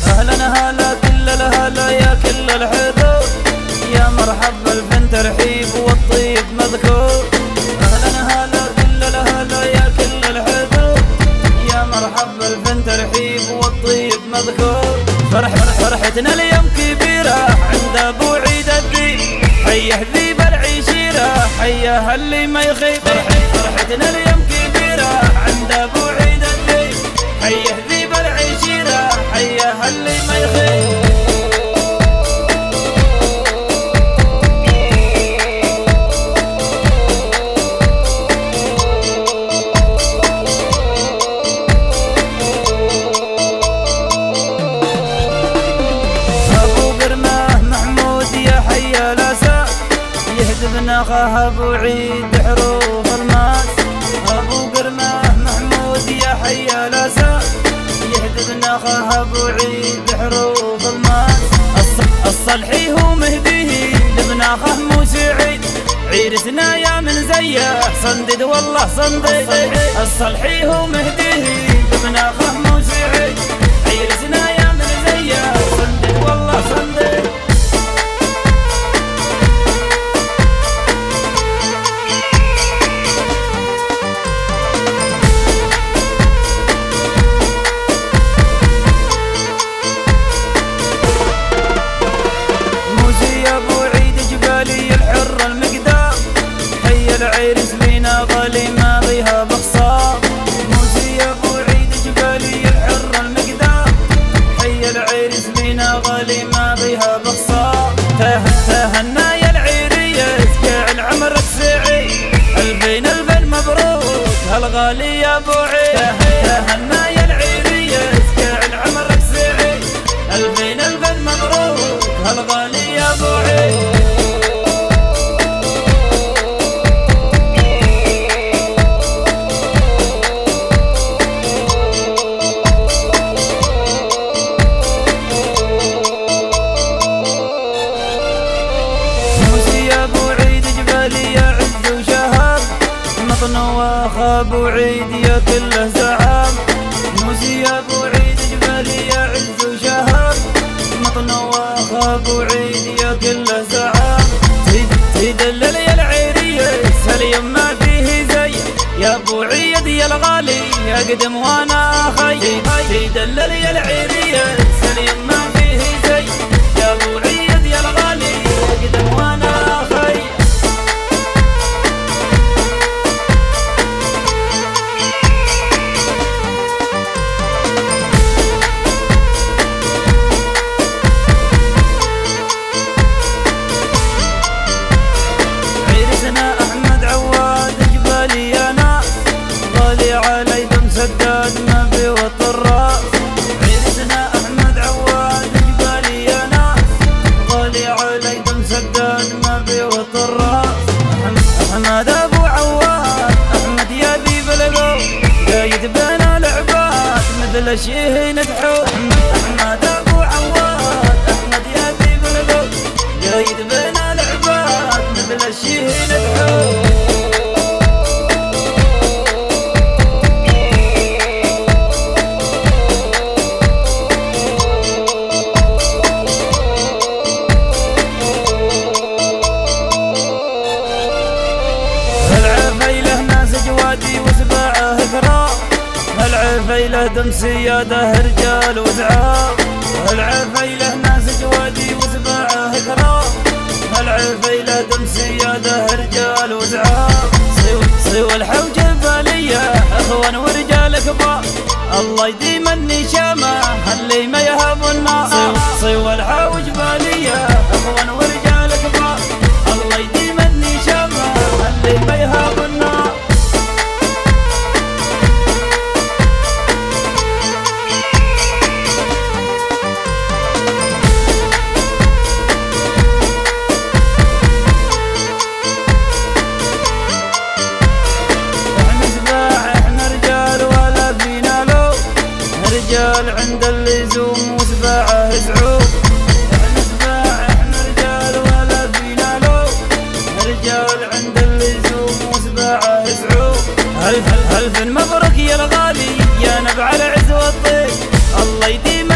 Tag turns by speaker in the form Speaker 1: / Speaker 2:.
Speaker 1: اهلا هلا كل الهلا يا كل الحضور، يا مرحب بالفن ترحيب والطيب مذكور. اهلا هلا كل الهلا يا كل الحضور، يا مرحب بالفن ترحيب والطيب مذكور. فرحتنا اليوم كبيرة عند ابو عيد الدين، حيه ذيب العشيرة حيه اللي ما يخيب. فرحتنا اليوم كبيرة عند ابو عيد الدين، حيه ذيب العشيرة حيه اللي ما يخيب. ناخه ابو عيد حروف الماس، ابو قرمه محمود يا حي الاسى، يهدب ناخه ابو عيد حروف الماس. الصلحي هو مهديه لبناخه مو سعيد، عيرسنا يا من زيه صندد والله صندد. الصلحي هو مهديه لبناخه مو سعيد، عيرسنا يا من زيه صندد والله صندد. الحر المقدار هي العرس لينا غالي ما بيها بخسار. موسي ابو عيد جبالي الحر المقدار، هي العرس لينا غالي ما بيها بخسار. تهنا يا العريس جعل عمرك سعيد، البين مبروك هالغالي يا ابو عيد. تهنا يا العريس جعل عمرك سعيد، البين مبروك هالغالي يا ابو عيد. نواخ ابو عيد يا كله زعام، موسي ابو عيد جبالي يا عز وشهاب. نواخ ابو عيد يا كله زعام، تدلل يا العريس اليوم ما فيه زي، يا ابو عيد يا الغالي يا قدم وانا خي. تدلل يا العريس اليوم ما فيه زي، يا ابو عيد يا الغالي يا قدم وانا خي. سداد ما بيوط الراس، عرسنا احمد عواد جبالي يا ناس، غالي علي دم سداد ما بيوط الراس. احمد ابو عواد احمد يا ذيب القو، قايد بين العباد مثل شيه نتحو. احمد ابو عواد احمد يا ذيب القو، قايد بين العباد مثل شيه نتحو. العفيله دم سياده رجال وزعام، العفيله ناس جوادي وسباعه كرام. العفيله دم سياده رجال وزعام، صيو الحوجه باليه اخوان ورجال كبار، الله يديم النشامه اللي ما يهاب النار. صيو الحوج باليه اخوان ورجال كبار، الله يديم النشامه اللي ما يهاب النار. رجال والطباعة يسعون. ألف ألف مبروك يا الغالي يا نبع العز والطيب، الله يديم